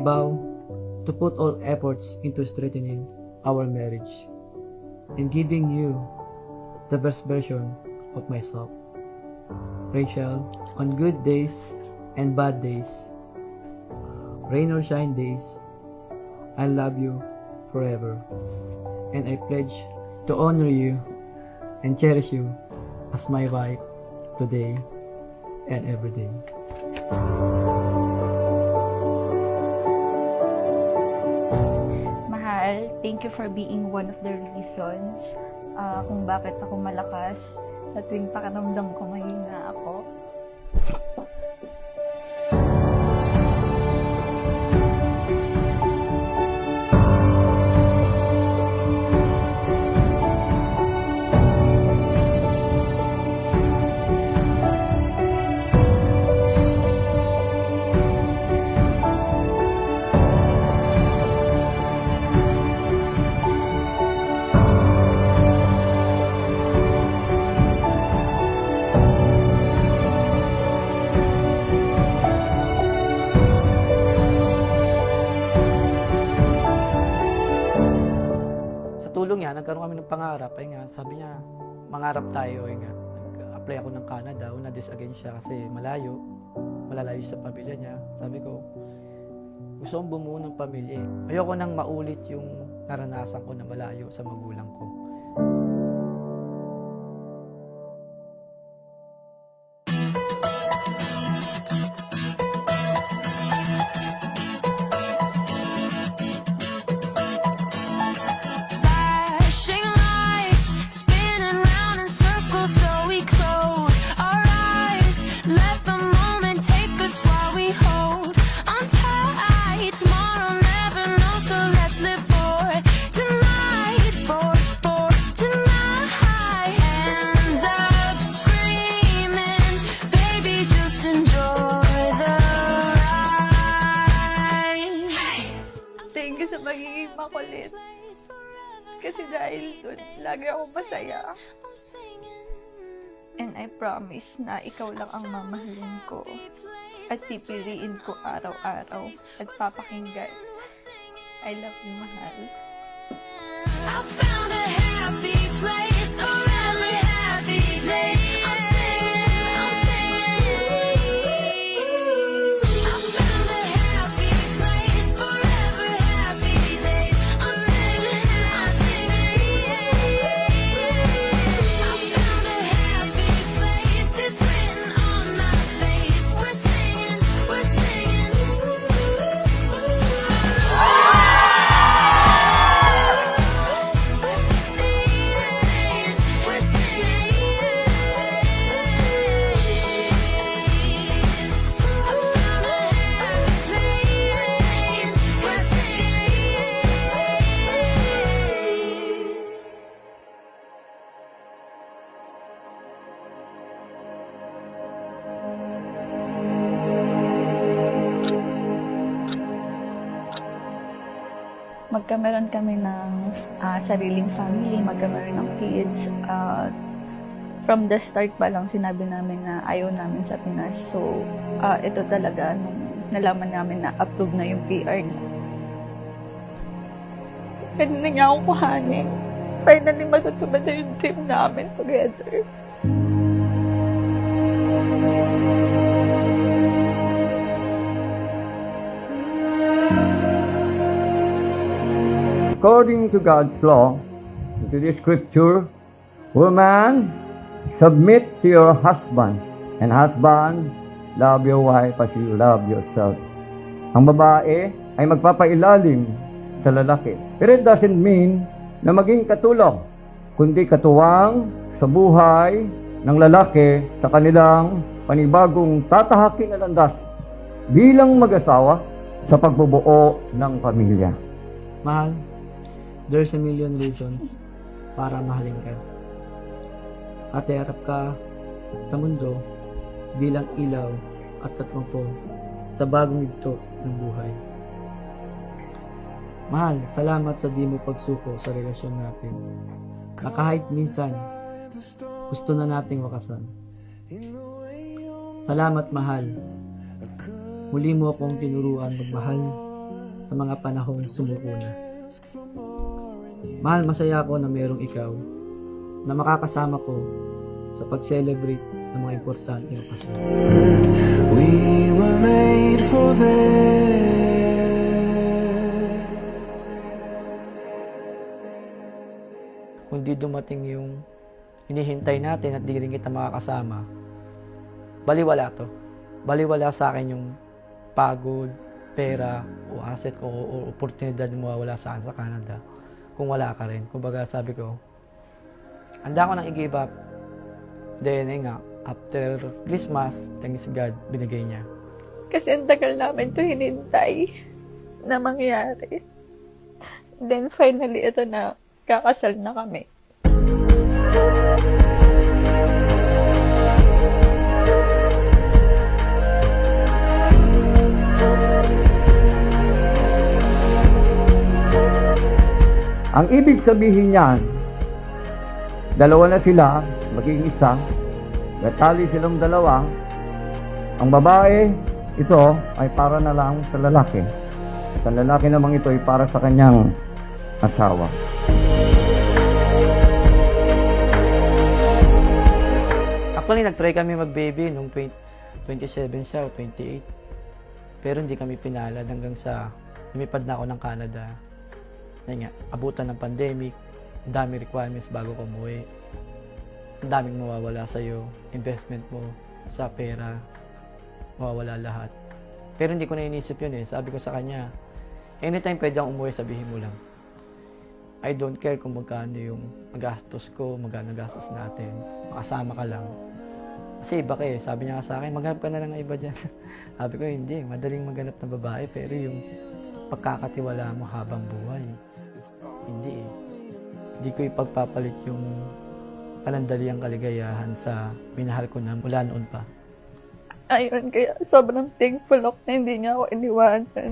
vow to put all efforts into strengthening our marriage and giving you the best version of myself. Rachel, on good days and bad days, rain or shine days, I love you forever, and I pledge to honor you and cherish you as my wife today and every day. Mahal, thank you for being one of the reasons kung bakit ako malakas sa tuwing pakiramdam ko mahina ako. Tulong niya, nagkaroon kami ng pangarap. Ay nga, sabi niya, mangarap tayo. Ay nga, nag-apply ako ng Canada. Na-disagain siya kasi malayo. Malalayo sa pamilya niya. Sabi ko, gusto kong bumuo ng pamilya. Ayoko nang maulit yung naranasan ko na malayo sa magulang ko. Thank you sa magiging makulit. Kasi dahil doon, lagi ako masaya. And I promise na ikaw lang ang mamahalin ko. At pipiliin ko araw-araw at papakinggan. I love you, mahal. I found a happy place, a really happy place. I'm singing, I'm singing. I found a happy place, forever happy days. I'm singing, I'm singing. I found a happy place, it's written on my face. We're singing, we're singing. Magkameron kami ng sariling family, magkameron ng kids. From the start pa lang, sinabi namin na ayaw namin sa Pinas. So, ito talaga, nung nalaman namin na approve na yung PR niya. Pwede na niya akong kuhanin. Finally, matutupad na yung dream namin together. According to God's law, to the scripture, woman, submit to your husband, and husband, love your wife as you love yourself. Ang babae ay magpapailalim sa lalaki. Pero it doesn't mean na maging katulong, kundi katuwang sa buhay ng lalaki sa kanilang panibagong tatahaking na landas bilang mag-asawa sa pagbubuo ng pamilya. Mahal, there's a million reasons para mahalin ka. At iharap ka sa mundo bilang ilaw at katmangpo sa bagong yugto ng buhay. Mahal, salamat sa di mo pagsuko sa relasyon natin. Na kahit minsan, gusto na nating wakasan. Salamat, mahal. Muli mo akong tinuruan magmahal sa mga panahong sumuko na. Mahal, masaya ako na mayroong ikaw na makakasama ko sa pag-celebrate ng mga importanteng okasyon. We were made for this. Kung di dumating yung hinihintay natin at di rin kita makakasama, baliwala to. Baliwala sa akin yung pagod, pera, o asset ko, o oportunidad na mawawala sa akin sa Canada kung wala ka rin. Kumbaga sabi ko, handa ko nang i-give up. Then, nga, after Christmas, thanks God, binigay niya. Kasi ang tagal namin to hinintay na mangyari. Then finally, ito na, kakasal na kami. Ang ibig sabihin niyan, dalawa na sila, magiging isa, natali silang dalawa. Ang babae, ito ay para na lang sa lalaki. Sa lalaki namang ito ay para sa kanyang asawa. Actually, nag-try kami mag-baby nung 27 siya o 28. Pero hindi kami pinalad hanggang sa lumipad na ako ng Canada. Yan nga, abutan ng pandemic, ang dami requirements bago ka umuwi. Ang daming mawawala sa'yo, investment mo sa pera, mawawala lahat. Pero hindi ko na inisip yun eh. Sabi ko sa kanya, anytime pwede akong umuwi, sabihin mo lang. I don't care kung magkano yung gastos ko, magkano gastos natin. Makasama ka lang. Kasi iba ka eh. Sabi niya sa akin, maghanap ka na lang ng iba dyan. Sabi ko, hindi. Madaling maghanap ng babae, pero yung pagkakatiwala mo habang buhay, hindi eh. Hindi ko ipagpapalit yung panandaliang kaligayahan sa minahal ko na mula noon pa. Ayun, kaya sobrang thankful ako na hindi niya ako iniwanan.